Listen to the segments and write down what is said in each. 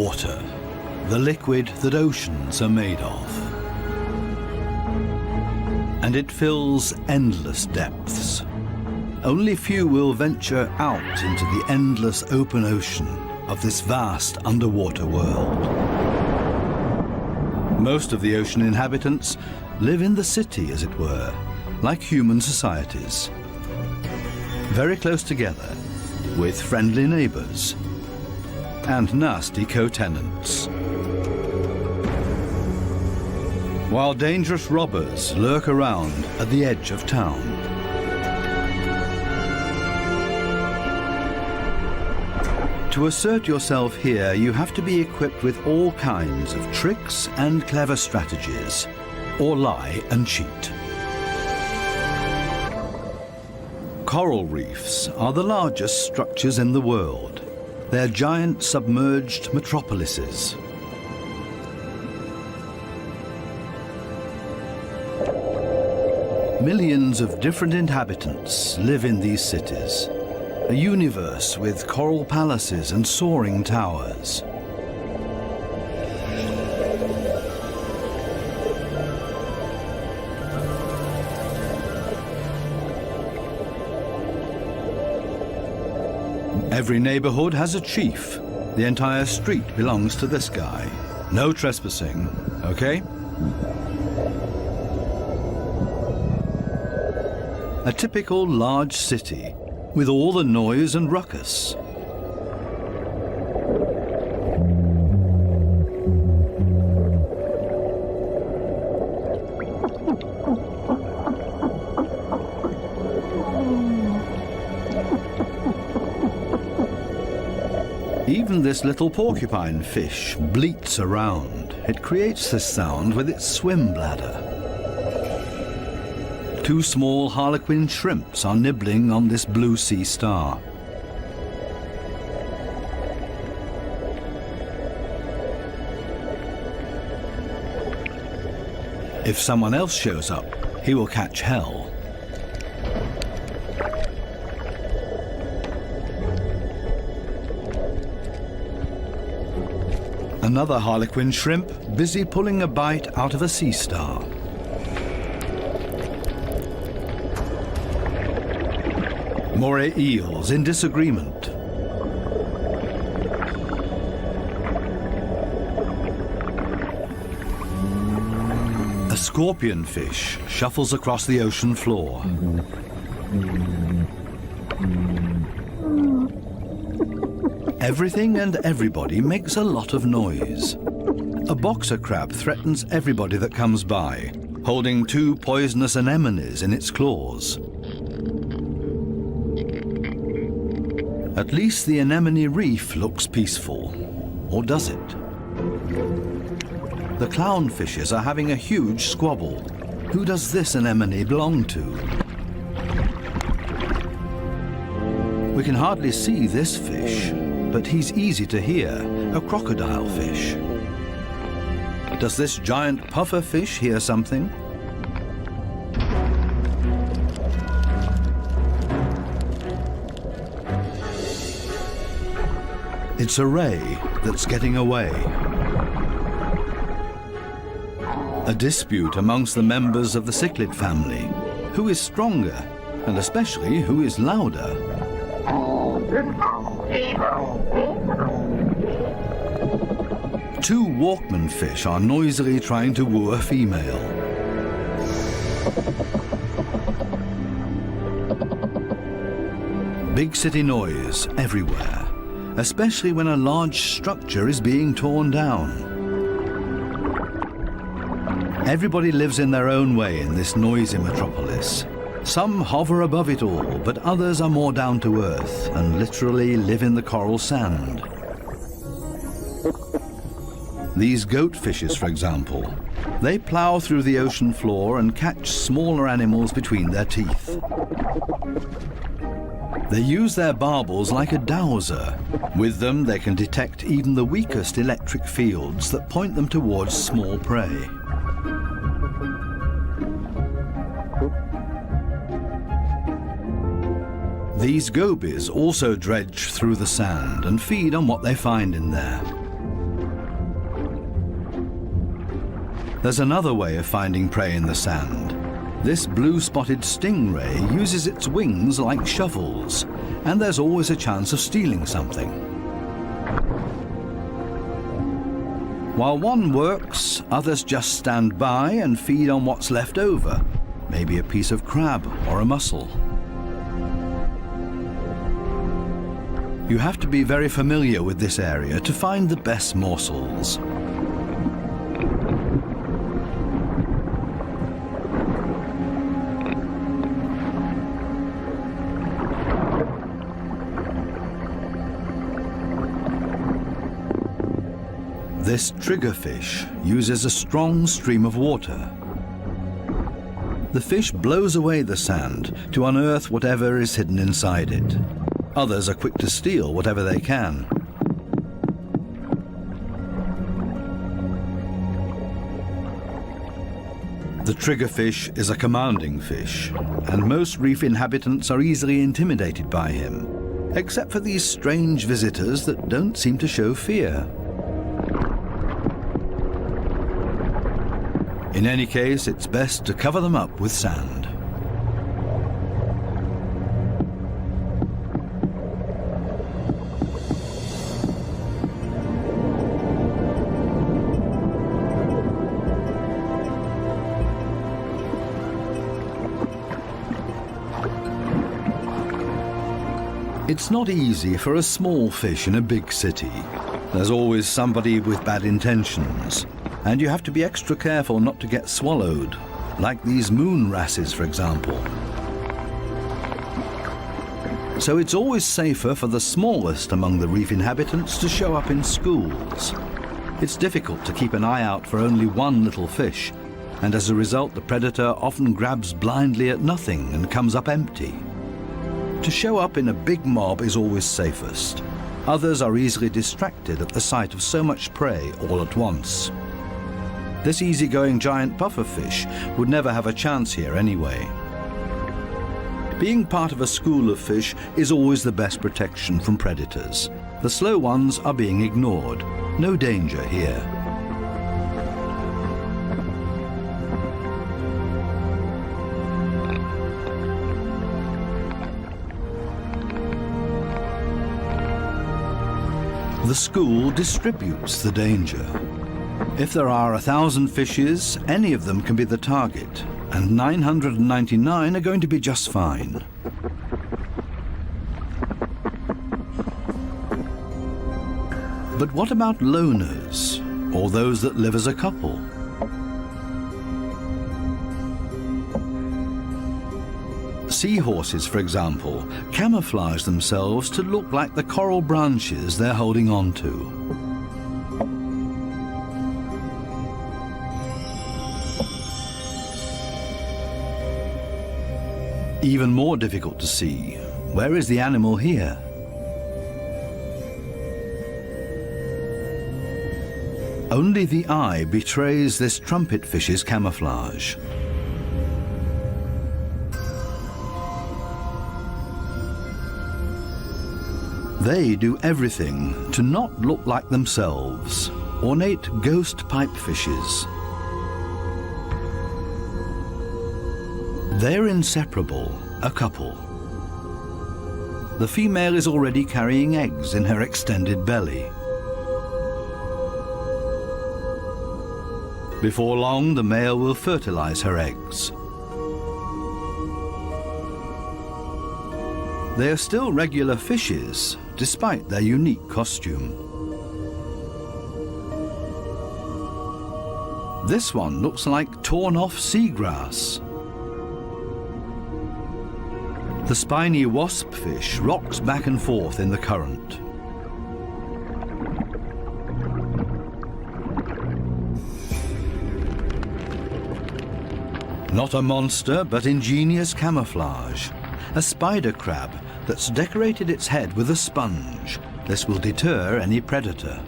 water, the liquid that oceans are made of. And it fills endless depths. Only few will venture out into the endless open ocean of this vast underwater world. Most of the ocean inhabitants live in the city, as it were, like human societies. Very close together, with friendly neighbors and nasty co-tenants. While dangerous robbers lurk around at the edge of town. To assert yourself here, you have to be equipped with all kinds of tricks and clever strategies, or lie and cheat. Coral reefs are the largest structures in the world. They're giant submerged metropolises. Millions of different inhabitants live in these cities, a universe with coral palaces and soaring towers. Every neighborhood has a chief. The entire street belongs to this guy. No trespassing, okay? A typical large city with all the noise and ruckus. Even this little porcupine fish bleats around. It creates this sound with its swim bladder. Two small harlequin shrimps are nibbling on this blue sea star. If someone else shows up, he will catch hell. Another harlequin shrimp busy pulling a bite out of a sea star. Moray eels in disagreement. A scorpion fish shuffles across the ocean floor. Everything and everybody makes a lot of noise. A boxer crab threatens everybody that comes by, holding two poisonous anemones in its claws. At least the anemone reef looks peaceful. Or does it? The clownfishes are having a huge squabble. Who does this anemone belong to? We can hardly see this fish, but he's easy to hear, a crocodile fish. Does this giant puffer fish hear something? It's a ray that's getting away. A dispute amongst the members of the cichlid family. Who is stronger, and especially who is louder? Two Walkman fish are noisily trying to woo a female. Big city noise everywhere, especially when a large structure is being torn down. Everybody lives in their own way in this noisy metropolis. Some hover above it all, but others are more down to earth and literally live in the coral sand. These goat fishes, for example, they plow through the ocean floor and catch smaller animals between their teeth. They use their barbels like a dowser. With them, they can detect even the weakest electric fields that point them towards small prey. These gobies also dredge through the sand and feed on what they find in there. There's another way of finding prey in the sand. This blue-spotted stingray uses its wings like shovels, and there's always a chance of stealing something. While one works, others just stand by and feed on what's left over, maybe a piece of crab or a mussel. You have to be very familiar with this area to find the best morsels. This triggerfish uses a strong stream of water. The fish blows away the sand to unearth whatever is hidden inside it. Others are quick to steal whatever they can. The triggerfish is a commanding fish, and most reef inhabitants are easily intimidated by him, except for these strange visitors that don't seem to show fear. In any case, it's best to cover them up with sand. It's not easy for a small fish in a big city. There's always somebody with bad intentions, and you have to be extra careful not to get swallowed, like these moon wrasses, for example. So it's always safer for the smallest among the reef inhabitants to show up in schools. It's difficult to keep an eye out for only one little fish, and as a result the predator often grabs blindly at nothing and comes up empty. To show up in a big mob is always safest. Others are easily distracted at the sight of so much prey all at once. This easygoing giant pufferfish would never have a chance here anyway. Being part of a school of fish is always the best protection from predators. The slow ones are being ignored. No danger here. The school distributes the danger. If there are 1,000 fishes, any of them can be the target, and 999 are going to be just fine. But what about loners, or those that live as a couple? Seahorses, for example, camouflage themselves to look like the coral branches they're holding on to. Even more difficult to see, where is the animal here? Only the eye betrays this trumpet fish's camouflage. They do everything to not look like themselves, ornate ghost pipefishes. They're inseparable, a couple. The female is already carrying eggs in her extended belly. Before long, the male will fertilize her eggs. They are still regular fishes, despite their unique costume. This one looks like torn-off seagrass. The spiny waspfish rocks back and forth in the current. Not a monster, but ingenious camouflage. A spider crab that's decorated its head with a sponge. This will deter any predator.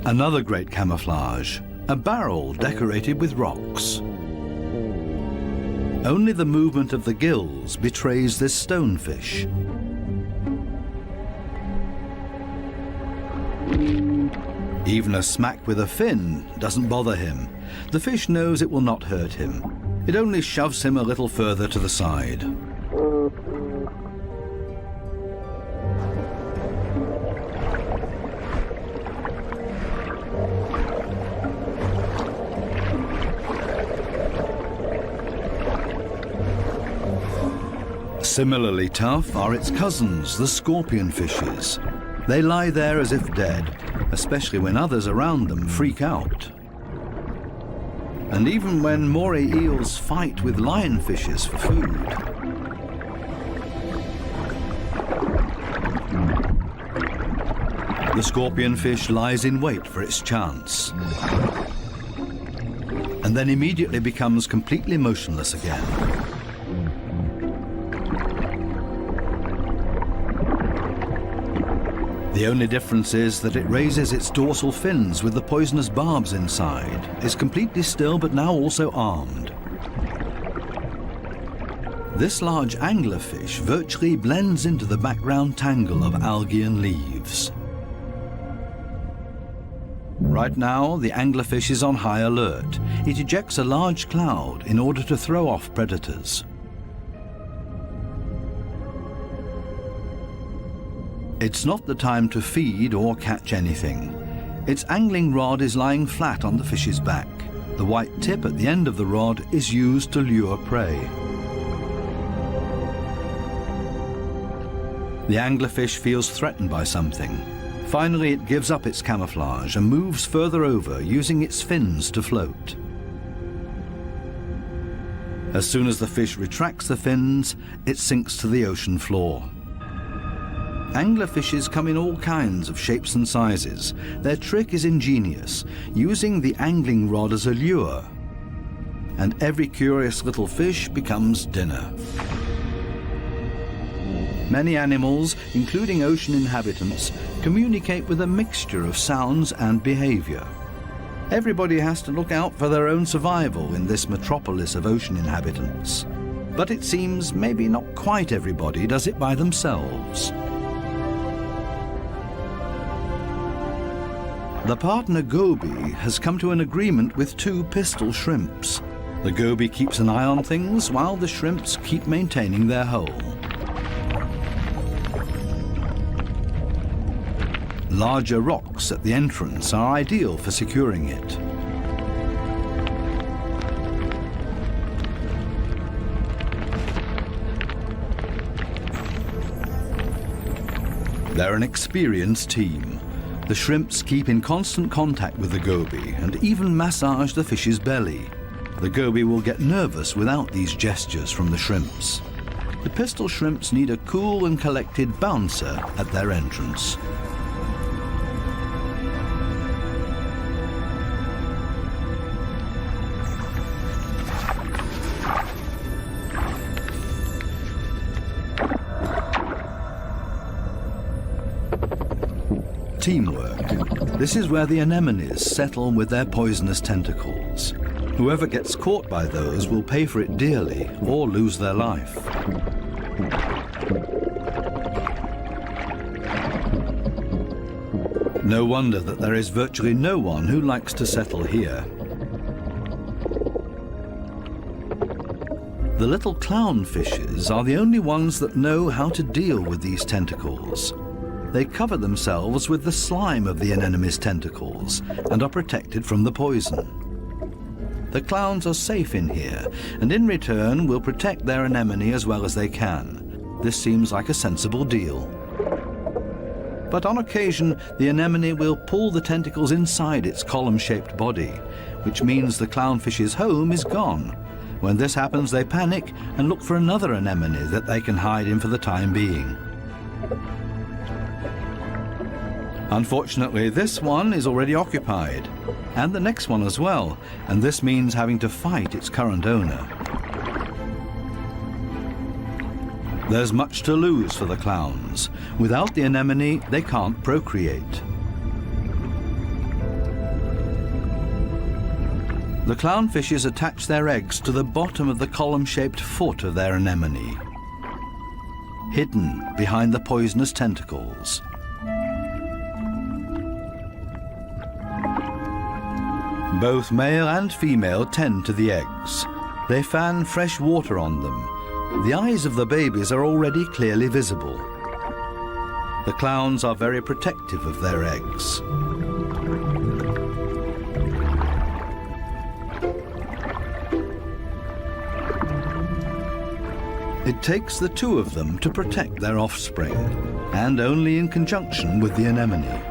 Another great camouflage, a barrel decorated with rocks. Only the movement of the gills betrays this stonefish. Even a smack with a fin doesn't bother him. The fish knows it will not hurt him. It only shoves him a little further to the side. Similarly tough are its cousins, the scorpion fishes. They lie there as if dead, especially when others around them freak out. And even when moray eels fight with lionfishes for food. The scorpionfish lies in wait for its chance, and then immediately becomes completely motionless again. The only difference is that it raises its dorsal fins with the poisonous barbs inside, is completely still but now also armed. This large anglerfish virtually blends into the background tangle of algae and leaves. Right now, the anglerfish is on high alert. It ejects a large cloud in order to throw off predators. It's not the time to feed or catch anything. Its angling rod is lying flat on the fish's back. The white tip at the end of the rod is used to lure prey. The anglerfish feels threatened by something. Finally, it gives up its camouflage and moves further over, using its fins to float. As soon as the fish retracts the fins, it sinks to the ocean floor. Anglerfishes come in all kinds of shapes and sizes. Their trick is ingenious, using the angling rod as a lure. And every curious little fish becomes dinner. Many animals, including ocean inhabitants, communicate with a mixture of sounds and behavior. Everybody has to look out for their own survival in this metropolis of ocean inhabitants. But it seems maybe not quite everybody does it by themselves. The partner goby has come to an agreement with two pistol shrimps. The goby keeps an eye on things while the shrimps keep maintaining their hole. Larger rocks at the entrance are ideal for securing it. They're an experienced team. The shrimps keep in constant contact with the goby and even massage the fish's belly. The goby will get nervous without these gestures from the shrimps. The pistol shrimps need a cool and collected bouncer at their entrance. Teamwork. This is where the anemones settle with their poisonous tentacles. Whoever gets caught by those will pay for it dearly or lose their life. No wonder that there is virtually no one who likes to settle here. The little clownfishes are the only ones that know how to deal with these tentacles. They cover themselves with the slime of the anemone's tentacles and are protected from the poison. The clowns are safe in here, and in return will protect their anemone as well as they can. This seems like a sensible deal. But on occasion, the anemone will pull the tentacles inside its column-shaped body, which means the clownfish's home is gone. When this happens, they panic and look for another anemone that they can hide in for the time being. Unfortunately, this one is already occupied, and the next one as well, and this means having to fight its current owner. There's much to lose for the clowns. Without the anemone, they can't procreate. The clownfishes attach their eggs to the bottom of the column-shaped foot of their anemone, hidden behind the poisonous tentacles. Both male and female tend to the eggs. They fan fresh water on them. The eyes of the babies are already clearly visible. The clowns are very protective of their eggs. It takes the two of them to protect their offspring, and only in conjunction with the anemone.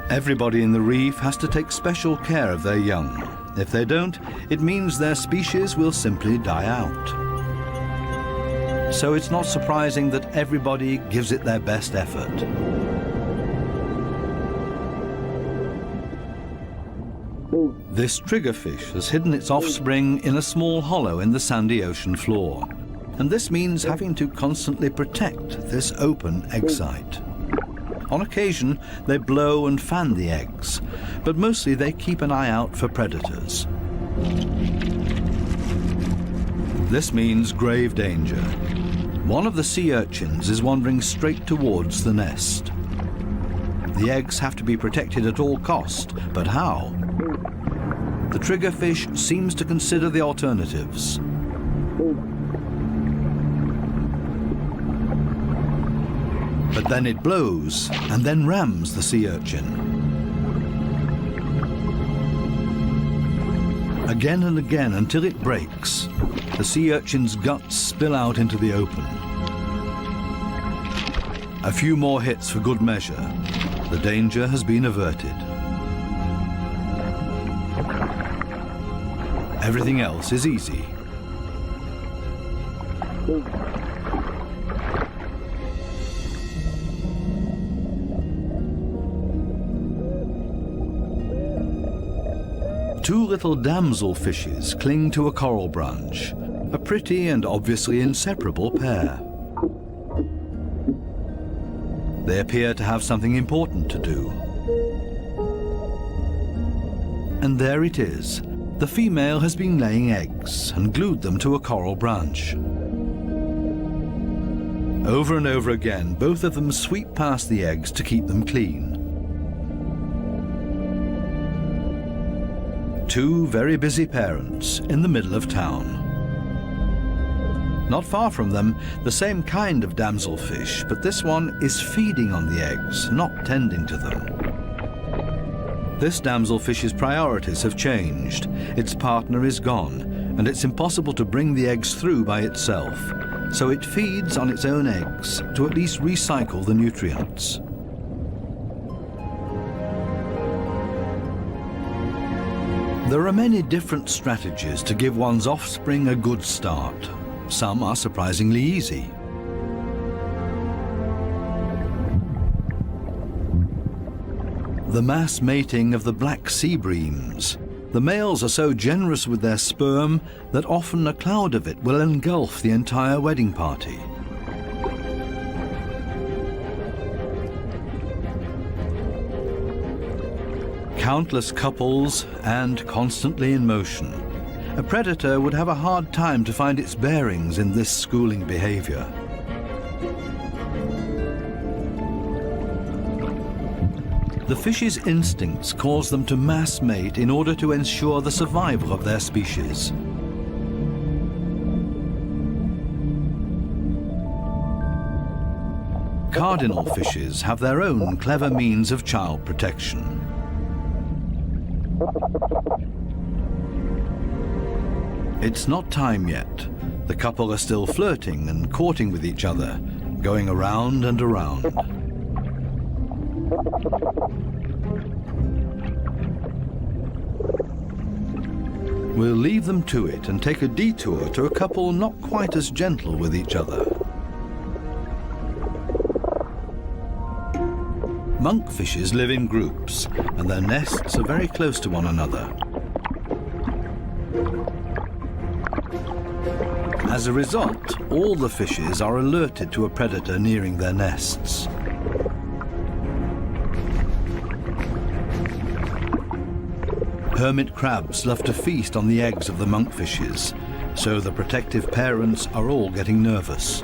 Everybody in the reef has to take special care of their young. If they don't, it means their species will simply die out. So it's not surprising that everybody gives it their best effort. This triggerfish has hidden its offspring in a small hollow in the sandy ocean floor, and this means having to constantly protect this open egg site. On occasion, they blow and fan the eggs, but mostly they keep an eye out for predators. This means grave danger. One of the sea urchins is wandering straight towards the nest. The eggs have to be protected at all cost, but how? The triggerfish seems to consider the alternatives. But then it blows and then rams the sea urchin. Again and again until it breaks, the sea urchin's guts spill out into the open. A few more hits for good measure. The danger has been averted. Everything else is easy. Two little damselfishes cling to a coral branch, a pretty and obviously inseparable pair. They appear to have something important to do. And there it is. The female has been laying eggs and glued them to a coral branch. Over and over again, both of them sweep past the eggs to keep them clean. Two very busy parents in the middle of town. Not far from them, the same kind of damselfish, but this one is feeding on the eggs, not tending to them. This damselfish's priorities have changed. Its partner is gone, and it's impossible to bring the eggs through by itself, so it feeds on its own eggs to at least recycle the nutrients. There are many different strategies to give one's offspring a good start. Some are surprisingly easy. The mass mating of the black sea breams. The males are so generous with their sperm that often a cloud of it will engulf the entire wedding party. Countless couples and constantly in motion. A predator would have a hard time to find its bearings in this schooling behavior. The fish's instincts cause them to mass mate in order to ensure the survival of their species. Cardinal fishes have their own clever means of child protection. It's not time yet. The couple are still flirting and courting with each other, going around and around. We'll leave them to it and take a detour to a couple not quite as gentle with each other. Monkfishes live in groups, and their nests are very close to one another. As a result, all the fishes are alerted to a predator nearing their nests. Hermit crabs love to feast on the eggs of the monkfishes, so the protective parents are all getting nervous.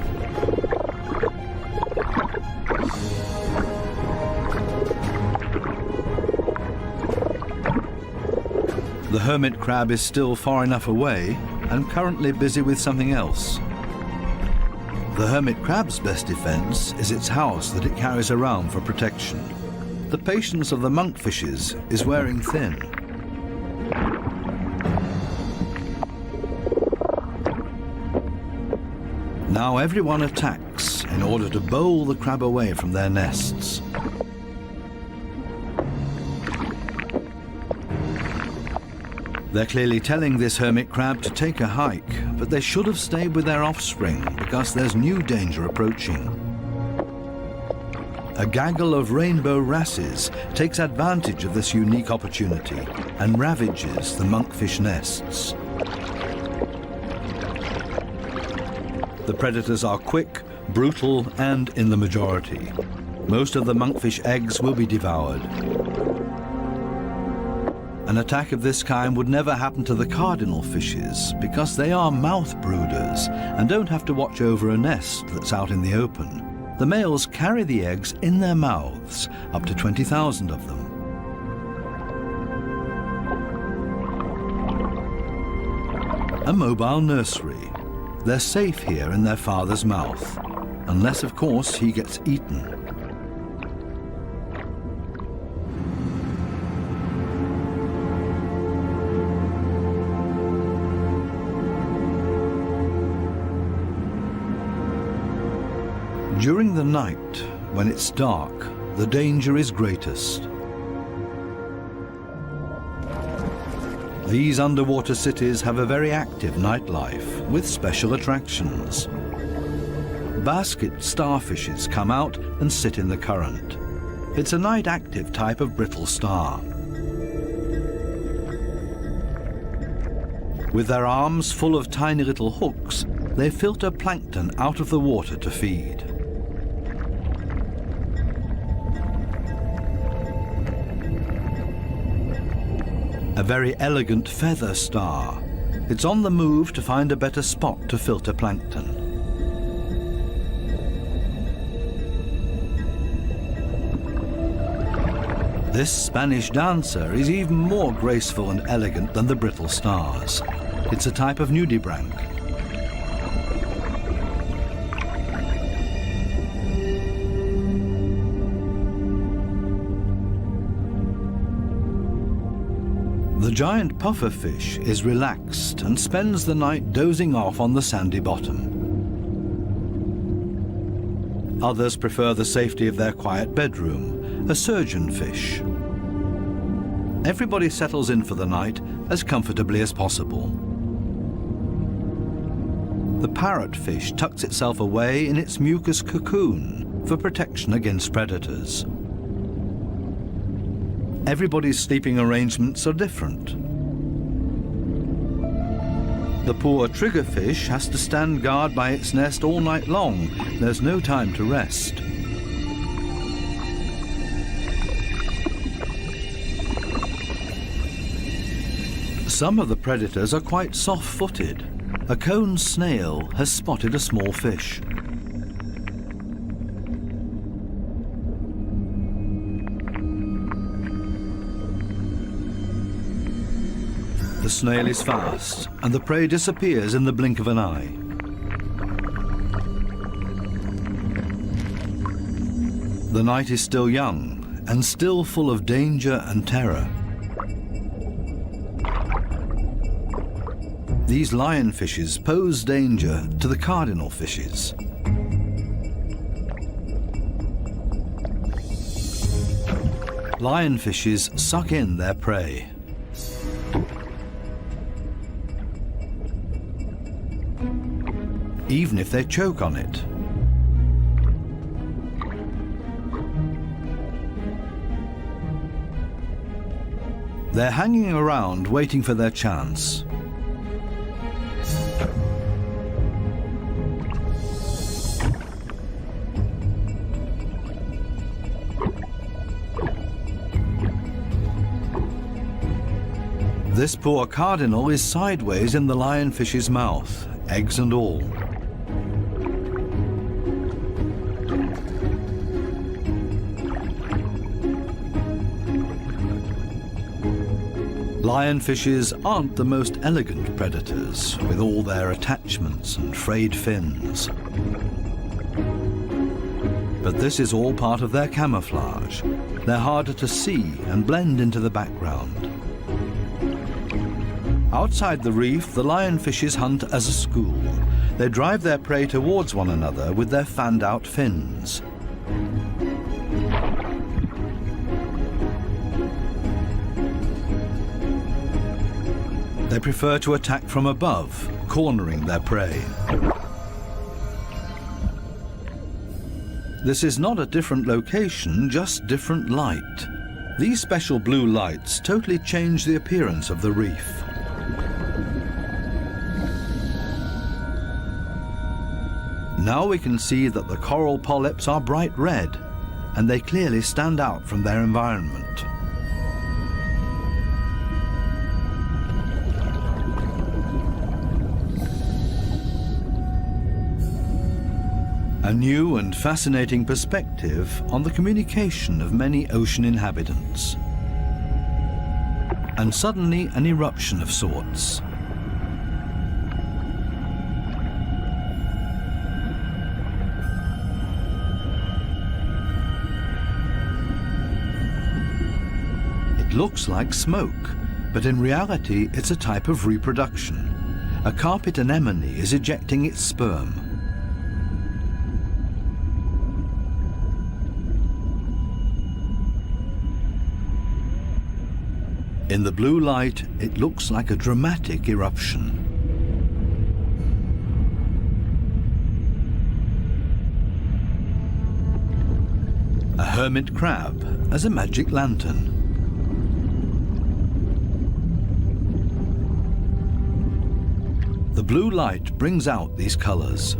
The hermit crab is still far enough away and currently busy with something else. The hermit crab's best defense is its house that it carries around for protection. The patience of the monkfishes is wearing thin. Now everyone attacks in order to bowl the crab away from their nests. They're clearly telling this hermit crab to take a hike, but they should have stayed with their offspring because there's new danger approaching. A gaggle of rainbow wrasses takes advantage of this unique opportunity and ravages the monkfish nests. The predators are quick, brutal, and in the majority. Most of the monkfish eggs will be devoured. An attack of this kind would never happen to the cardinal fishes because they are mouth brooders and don't have to watch over a nest that's out in the open. The males carry the eggs in their mouths, up to 20,000 of them. A mobile nursery. They're safe here in their father's mouth, unless, of course, he gets eaten. During the night, when it's dark, the danger is greatest. These underwater cities have a very active nightlife with special attractions. Basket starfishes come out and sit in the current. It's a night-active type of brittle star. With their arms full of tiny little hooks, they filter plankton out of the water to feed. A very elegant feather star. It's on the move to find a better spot to filter plankton. This Spanish dancer is even more graceful and elegant than the brittle stars. It's a type of nudibranch. The giant pufferfish is relaxed and spends the night dozing off on the sandy bottom. Others prefer the safety of their quiet bedroom, a surgeonfish. Everybody settles in for the night as comfortably as possible. The parrotfish tucks itself away in its mucus cocoon for protection against predators. Everybody's sleeping arrangements are different. The poor triggerfish has to stand guard by its nest all night long. There's no time to rest. Some of the predators are quite soft-footed. A cone snail has spotted a small fish. The snail is fast, and the prey disappears in the blink of an eye. The night is still young, and still full of danger and terror. These lionfishes pose danger to the cardinal fishes. Lionfishes suck in their prey. Even if they choke on it. They're hanging around waiting for their chance. This poor cardinal is sideways in the lionfish's mouth, eggs and all. Lionfishes aren't the most elegant predators, with all their attachments and frayed fins. But this is all part of their camouflage. They're harder to see and blend into the background. Outside the reef, the lionfishes hunt as a school. They drive their prey towards one another with their fanned-out fins. They prefer to attack from above, cornering their prey. This is not a different location, just different light. These special blue lights totally change the appearance of the reef. Now we can see that the coral polyps are bright red, and they clearly stand out from their environment. A new and fascinating perspective on the communication of many ocean inhabitants. And suddenly an eruption of sorts. It looks like smoke, but in reality it's a type of reproduction. A carpet anemone is ejecting its sperm. In the blue light, it looks like a dramatic eruption. A hermit crab as a magic lantern. The blue light brings out these colors.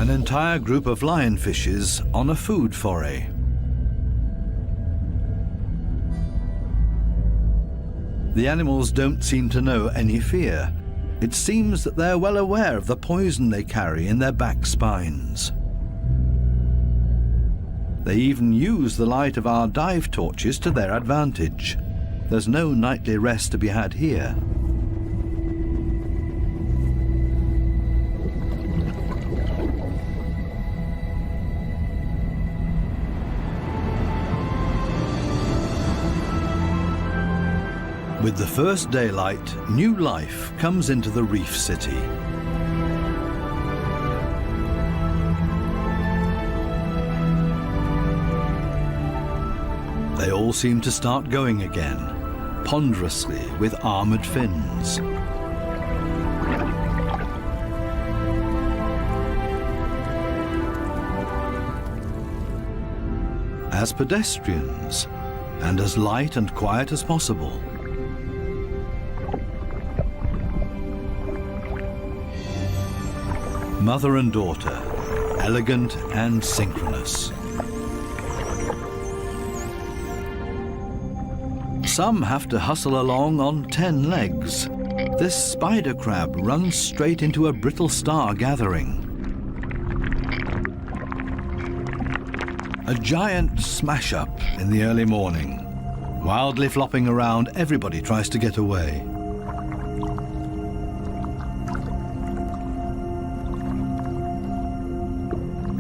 An entire group of lionfishes on a food foray. The animals don't seem to know any fear. It seems that they're well aware of the poison they carry in their back spines. They even use the light of our dive torches to their advantage. There's no nightly rest to be had here. With the first daylight, new life comes into the reef city. They all seem to start going again, ponderously with armored fins. As pedestrians, and as light and quiet as possible. Mother and daughter, elegant and synchronous. Some have to hustle along on 10 legs. This spider crab runs straight into a brittle star gathering. A giant smash-up in the early morning. Wildly flopping around, everybody tries to get away.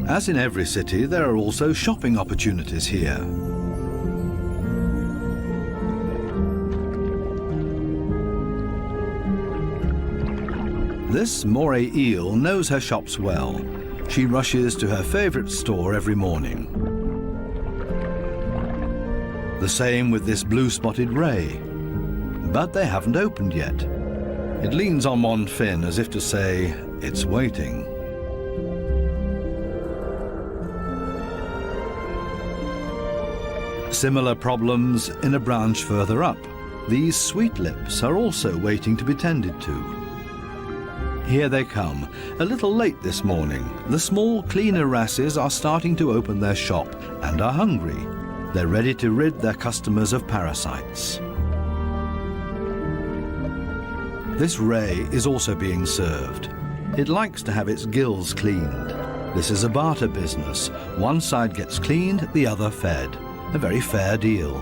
As in every city, there are also shopping opportunities here. This moray eel knows her shops well. She rushes to her favorite store every morning. The same with this blue-spotted ray. But they haven't opened yet. It leans on one fin as if to say, it's waiting. Similar problems in a branch further up. These sweetlips are also waiting to be tended to. Here they come, a little late this morning. The small cleaner wrasses are starting to open their shop and are hungry. They're ready to rid their customers of parasites. This ray is also being served. It likes to have its gills cleaned. This is a barter business. One side gets cleaned, the other fed. A very fair deal.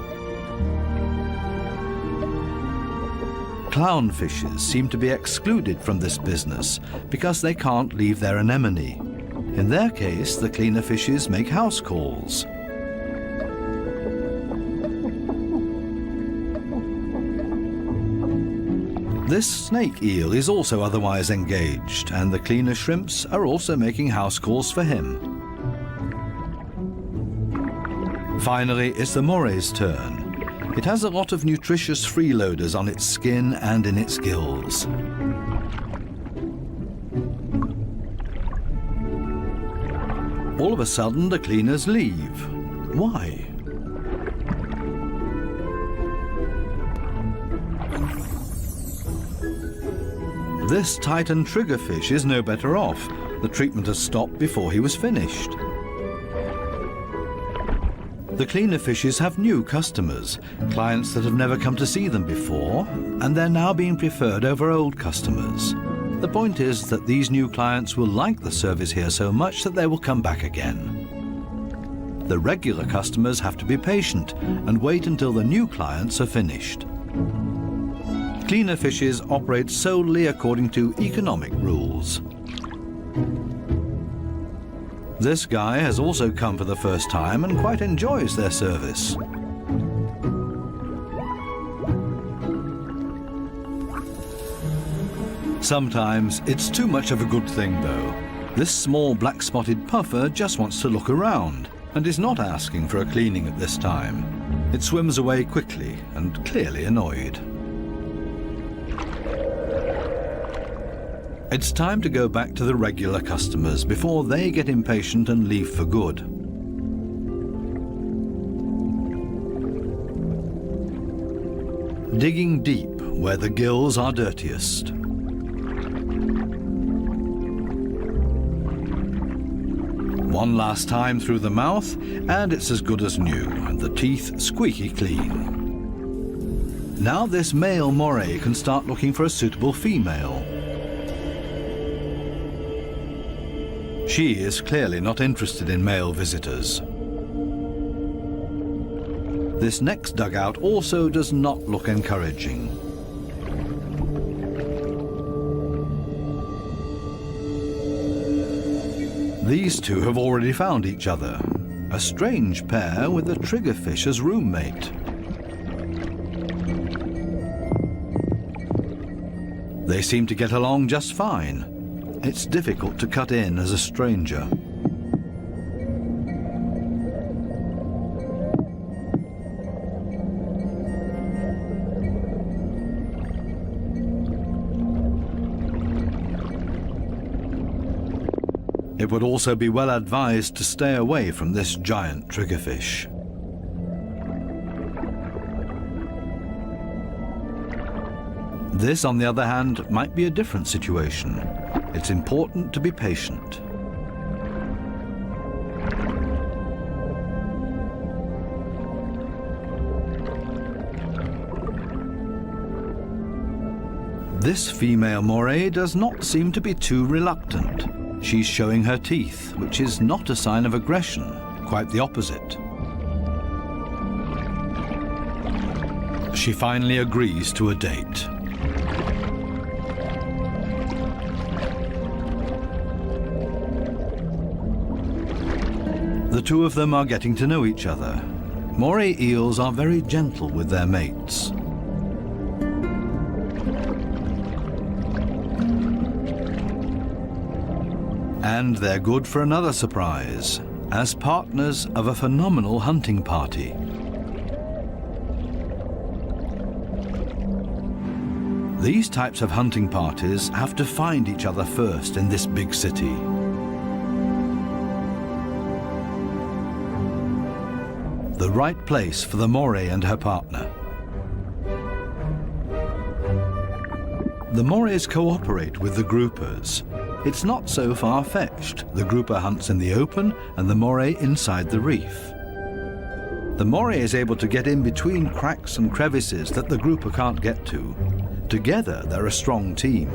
Clownfishes seem to be excluded from this business because they can't leave their anemone. In their case, the cleaner fishes make house calls. This snake eel is also otherwise engaged, and the cleaner shrimps are also making house calls for him. Finally, it's the moray's turn. It has a lot of nutritious freeloaders on its skin and in its gills. All of a sudden, the cleaners leave. Why? This Titan triggerfish is no better off. The treatment has stopped before he was finished. The cleaner fishes have new customers, clients that have never come to see them before, and they're now being preferred over old customers. The point is that these new clients will like the service here so much that they will come back again. The regular customers have to be patient and wait until the new clients are finished. Cleaner fishes operate solely according to economic rules. This guy has also come for the first time and quite enjoys their service. Sometimes it's too much of a good thing, though. This small black-spotted puffer just wants to look around and is not asking for a cleaning at this time. It swims away quickly and clearly annoyed. It's time to go back to the regular customers before they get impatient and leave for good. Digging deep where the gills are dirtiest. One last time through the mouth, and it's as good as new, and the teeth squeaky clean. Now this male moray can start looking for a suitable female. She is clearly not interested in male visitors. This next dugout also does not look encouraging. These two have already found each other. A strange pair with a triggerfish as roommate. They seem to get along just fine. It's difficult to cut in as a stranger. It would also be well advised to stay away from this giant triggerfish. This, on the other hand, might be a different situation. It's important to be patient. This female moray does not seem to be too reluctant. She's showing her teeth, which is not a sign of aggression, quite the opposite. She finally agrees to a date. The two of them are getting to know each other. Moray eels are very gentle with their mates. And they're good for another surprise, as partners of a phenomenal hunting party. These types of hunting parties have to find each other first in this big city. The right place for the moray and her partner. The morays cooperate with the groupers. It's not so far-fetched. The grouper hunts in the open and the moray inside the reef. The moray is able to get in between cracks and crevices that the grouper can't get to. Together, they're a strong team.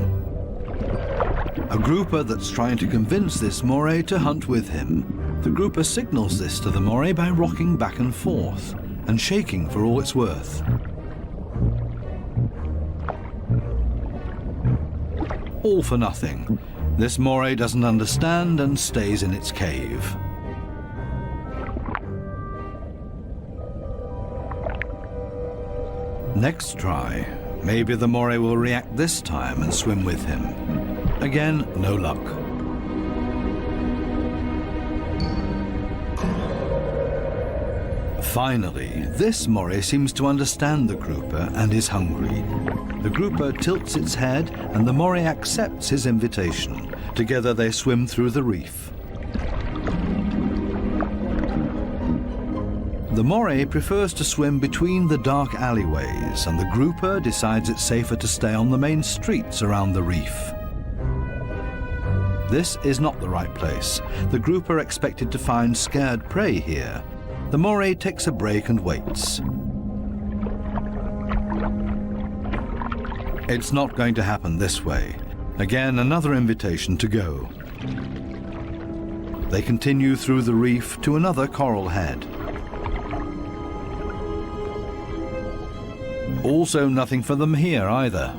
a grouper that's trying to convince this moray to hunt with him. The grouper signals this to the moray by rocking back and forth and shaking for all it's worth. All for nothing. This moray doesn't understand and stays in its cave. Next try, maybe the moray will react this time and swim with him. Again, no luck. Finally, this moray seems to understand the grouper and is hungry. The grouper tilts its head and the moray accepts his invitation. Together they swim through the reef. The moray prefers to swim between the dark alleyways, and the grouper decides it's safer to stay on the main streets around the reef. This is not the right place. The grouper expected to find scared prey here. The moray takes a break and waits. It's not going to happen this way. Again, another invitation to go. They continue through the reef to another coral head. Also nothing for them here either.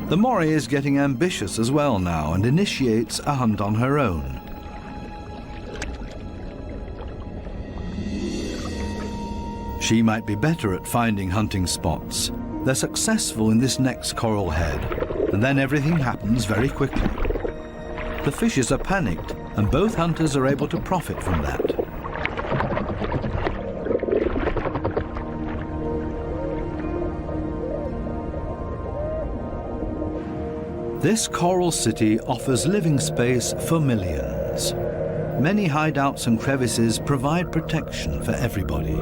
The moray is getting ambitious as well now and initiates a hunt on her own. She might be better at finding hunting spots. They're successful in this next coral head, and then everything happens very quickly. The fishes are panicked, and both hunters are able to profit from that. This coral city offers living space for millions. Many hideouts and crevices provide protection for everybody.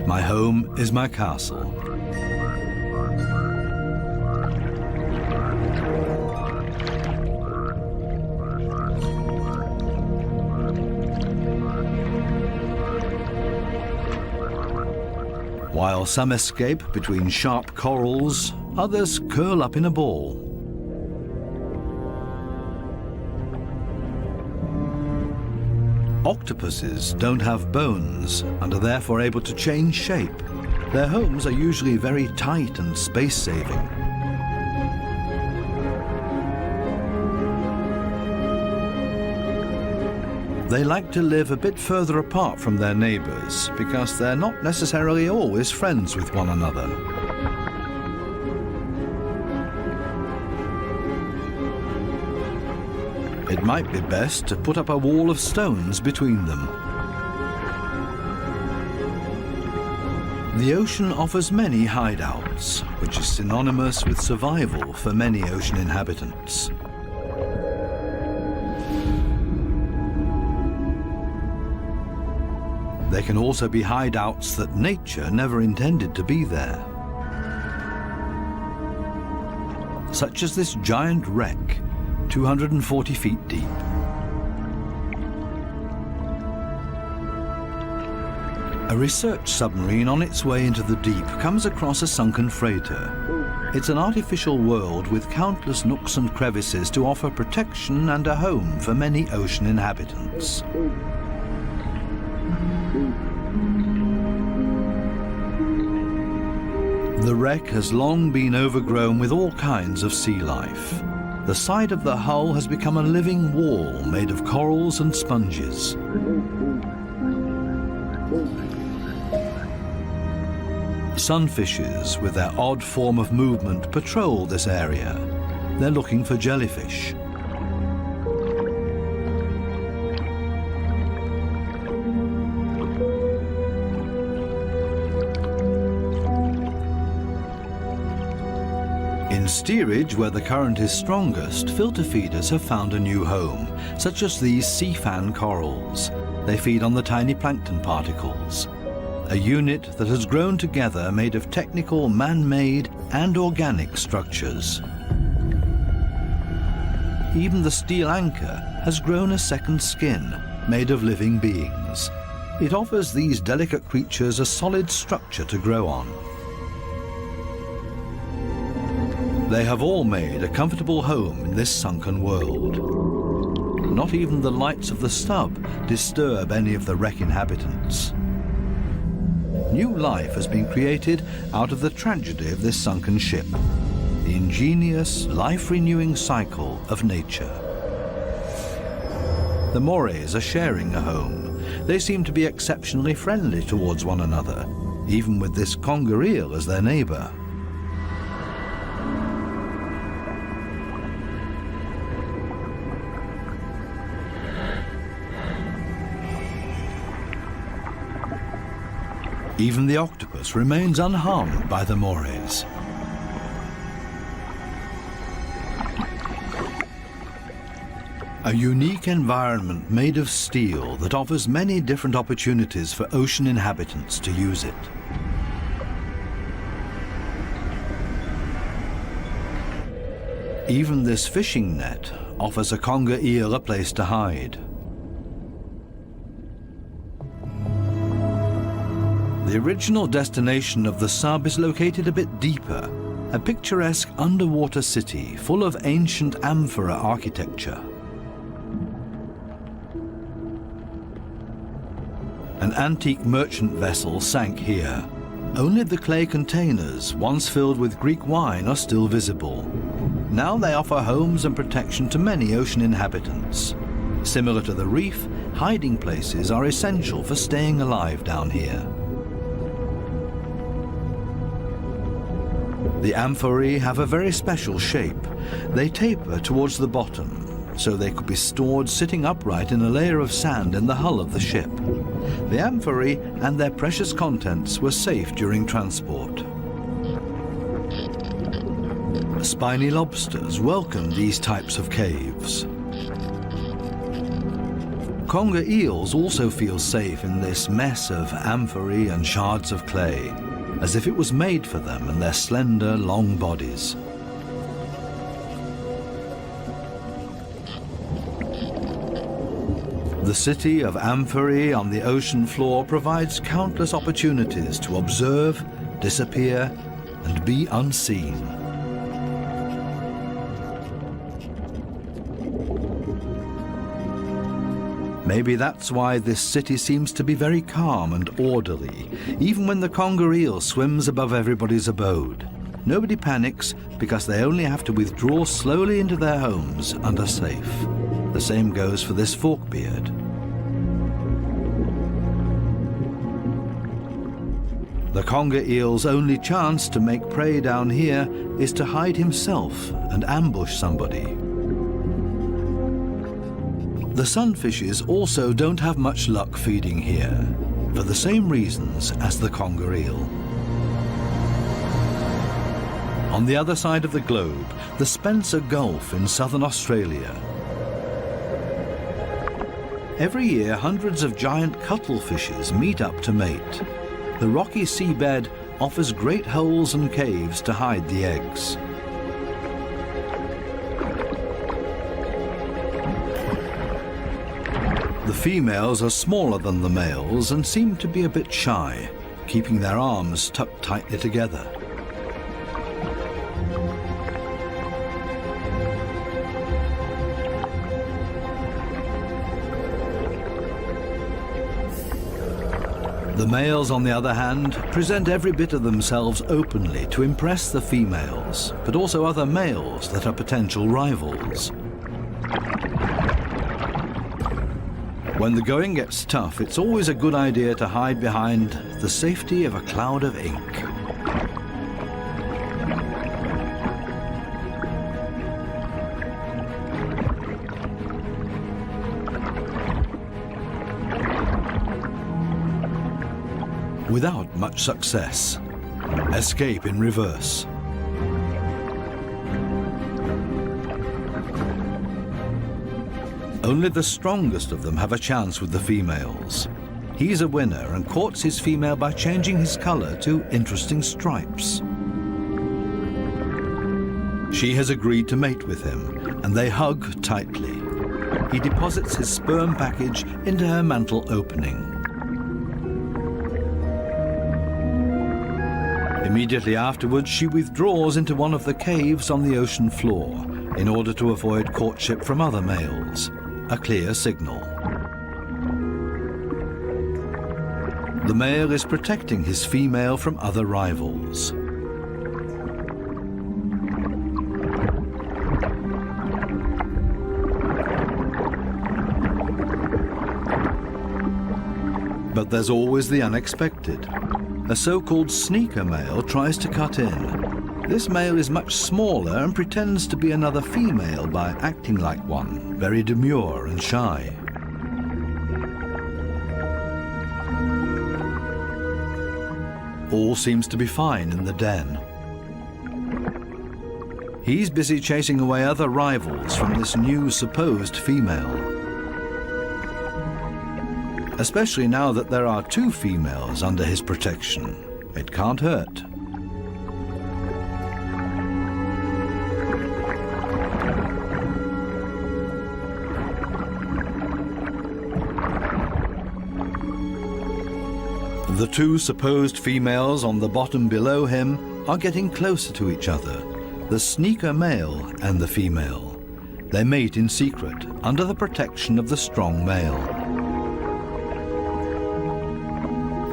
My home is my castle. While some escape between sharp corals, others curl up in a ball. Octopuses don't have bones and are therefore able to change shape. Their homes are usually very tight and space-saving. They like to live a bit further apart from their neighbors because they're not necessarily always friends with one another. It might be best to put up a wall of stones between them. The ocean offers many hideouts, which is synonymous with survival for many ocean inhabitants. There can also be hideouts that nature never intended to be there. Such as this giant wreck, 240 feet deep. A research submarine on its way into the deep comes across a sunken freighter. It's an artificial world with countless nooks and crevices to offer protection and a home for many ocean inhabitants. The wreck has long been overgrown with all kinds of sea life. The side of the hull has become a living wall made of corals and sponges. Sunfishes, with their odd form of movement, patrol this area. They're looking for jellyfish. In steerage, where the current is strongest, filter feeders have found a new home, such as these sea fan corals. They feed on the tiny plankton particles. A unit that has grown together made of technical, man-made and organic structures. Even the steel anchor has grown a second skin, made of living beings. It offers these delicate creatures a solid structure to grow on. They have all made a comfortable home in this sunken world. Not even the lights of the stub disturb any of the wreck inhabitants. New life has been created out of the tragedy of this sunken ship, the ingenious, life-renewing cycle of nature. The Morays are sharing a home. They seem to be exceptionally friendly towards one another, even with this conger eel as their neighbour. Even the octopus remains unharmed by the Morays. A unique environment made of steel that offers many different opportunities for ocean inhabitants to use it. Even this fishing net offers a conger eel a place to hide. The original destination of the sub is located a bit deeper, a picturesque underwater city full of ancient amphora architecture. An antique merchant vessel sank here. Only the clay containers, once filled with Greek wine, are still visible. Now they offer homes and protection to many ocean inhabitants. Similar to the reef, hiding places are essential for staying alive down here. The amphorae have a very special shape. They taper towards the bottom, so they could be stored sitting upright in a layer of sand in the hull of the ship. The amphorae and their precious contents were safe during transport. Spiny lobsters welcome these types of caves. Conger eels also feel safe in this mess of amphorae and shards of clay, as if it was made for them and their slender, long bodies. The city of amphorae on the ocean floor provides countless opportunities to observe, disappear, and be unseen. Maybe that's why this city seems to be very calm and orderly, even when the conger eel swims above everybody's abode. Nobody panics because they only have to withdraw slowly into their homes and are safe. The same goes for this forkbeard. The conger eel's only chance to make prey down here is to hide himself and ambush somebody. The sunfishes also don't have much luck feeding here, for the same reasons as the conger eel. On the other side of the globe, the Spencer Gulf in southern Australia. Every year, hundreds of giant cuttlefishes meet up to mate. The rocky seabed offers great holes and caves to hide the eggs. The females are smaller than the males and seem to be a bit shy, keeping their arms tucked tightly together. The males, on the other hand, present every bit of themselves openly to impress the females, but also other males that are potential rivals. When the going gets tough, it's always a good idea to hide behind the safety of a cloud of ink. Without much success. Escape in reverse. Only the strongest of them have a chance with the females. He's a winner and courts his female by changing his color to interesting stripes. She has agreed to mate with him, and they hug tightly. He deposits his sperm package into her mantle opening. Immediately afterwards, she withdraws into one of the caves on the ocean floor in order to avoid courtship from other males, a clear signal. The male is protecting his female from other rivals. But there's always the unexpected. A so-called sneaker male tries to cut in. This male is much smaller and pretends to be another female by acting like one, very demure and shy. All seems to be fine in the den. He's busy chasing away other rivals from this new supposed female. Especially now that there are 2 females under his protection. It can't hurt. The 2 supposed females on the bottom below him are getting closer to each other, the sneaker male and the female. They mate in secret, under the protection of the strong male.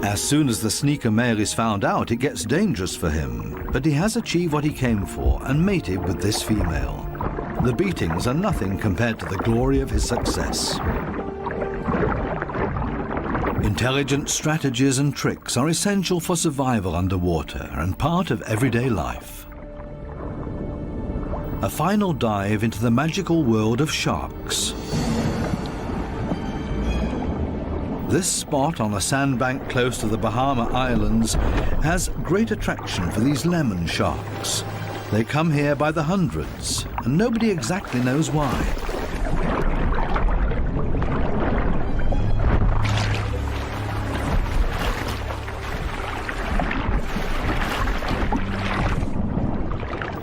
As soon as the sneaker male is found out, it gets dangerous for him, but he has achieved what he came for and mated with this female. The beatings are nothing compared to the glory of his success. Intelligent strategies and tricks are essential for survival underwater and part of everyday life. A final dive into the magical world of sharks. This spot on a sandbank close to the Bahama Islands has great attraction for these lemon sharks. They come here by the hundreds, and nobody exactly knows why.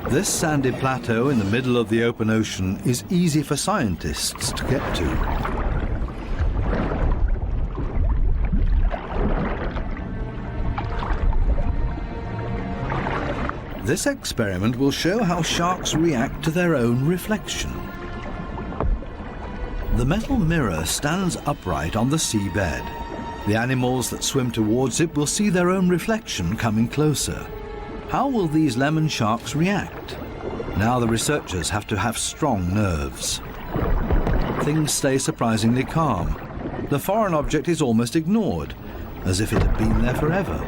This sandy plateau in the middle of the open ocean is easy for scientists to get to. This experiment will show how sharks react to their own reflection. The metal mirror stands upright on the seabed. The animals that swim towards it will see their own reflection coming closer. How will these lemon sharks react? Now the researchers have to have strong nerves. Things stay surprisingly calm. The foreign object is almost ignored, as if it had been there forever.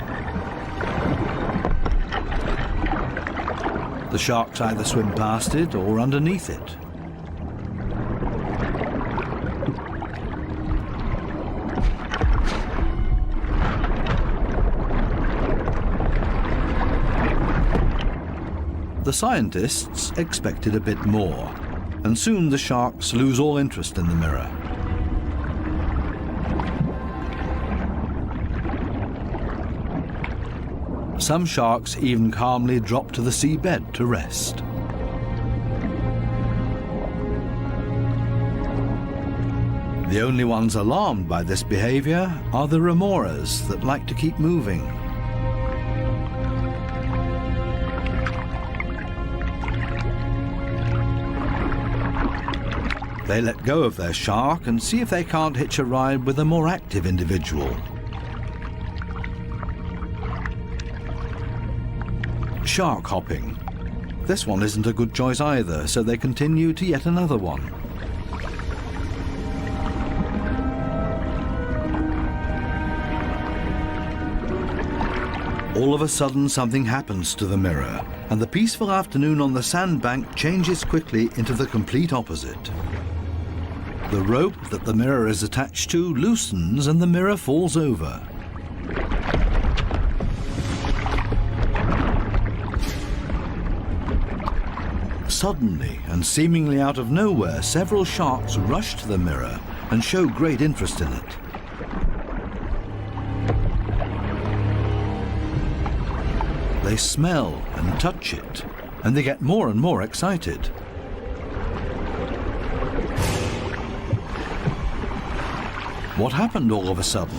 The sharks either swim past it or underneath it. The scientists expected a bit more, and soon the sharks lose all interest in the mirror. Some sharks even calmly drop to the seabed to rest. The only ones alarmed by this behavior are the remoras that like to keep moving. They let go of their shark and see if they can't hitch a ride with a more active individual. Shark hopping. This one isn't a good choice either, so they continue to yet another one. All of a sudden, something happens to the mirror, and the peaceful afternoon on the sandbank changes quickly into the complete opposite. The rope that the mirror is attached to loosens and the mirror falls over. Suddenly, and seemingly out of nowhere, several sharks rush to the mirror and show great interest in it. They smell and touch it, and they get more and more excited. What happened all of a sudden?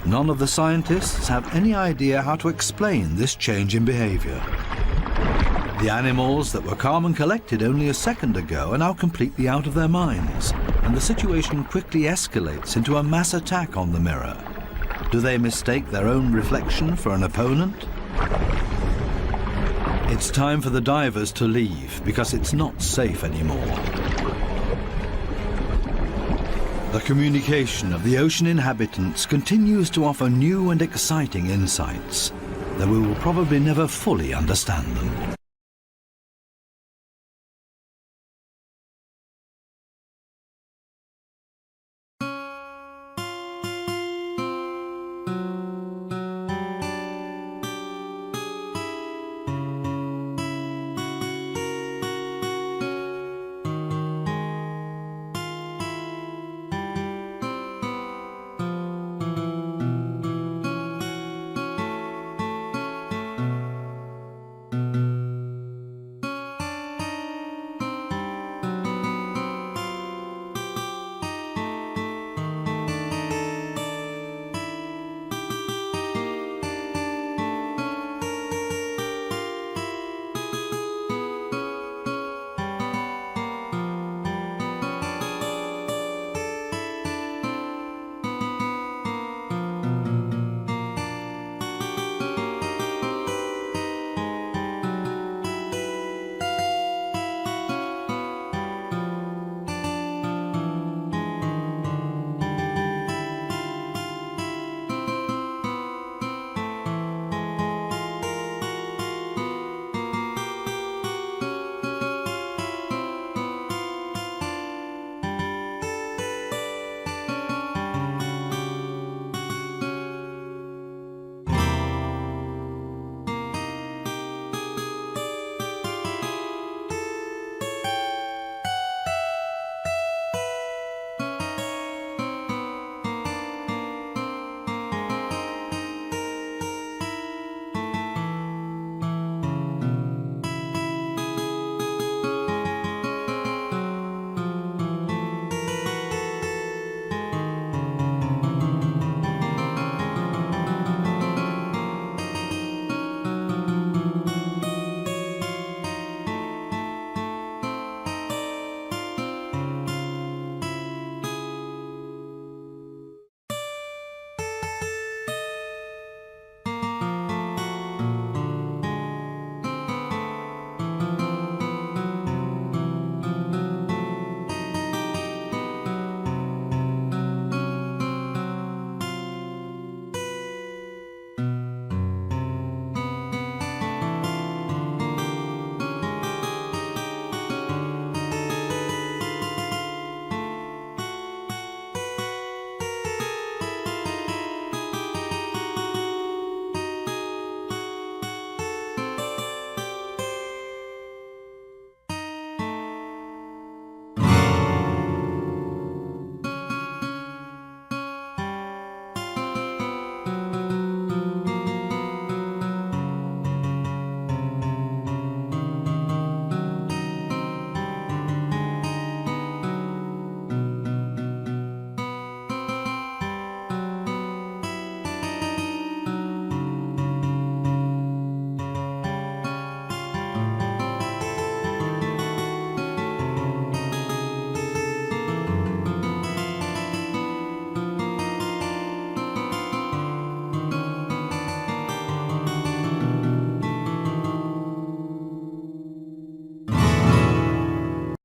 None of the scientists have any idea how to explain this change in behavior. The animals that were calm and collected only a second ago are now completely out of their minds, and the situation quickly escalates into a mass attack on the mirror. Do they mistake their own reflection for an opponent? It's time for the divers to leave because it's not safe anymore. The communication of the ocean inhabitants continues to offer new and exciting insights, though we will probably never fully understand them.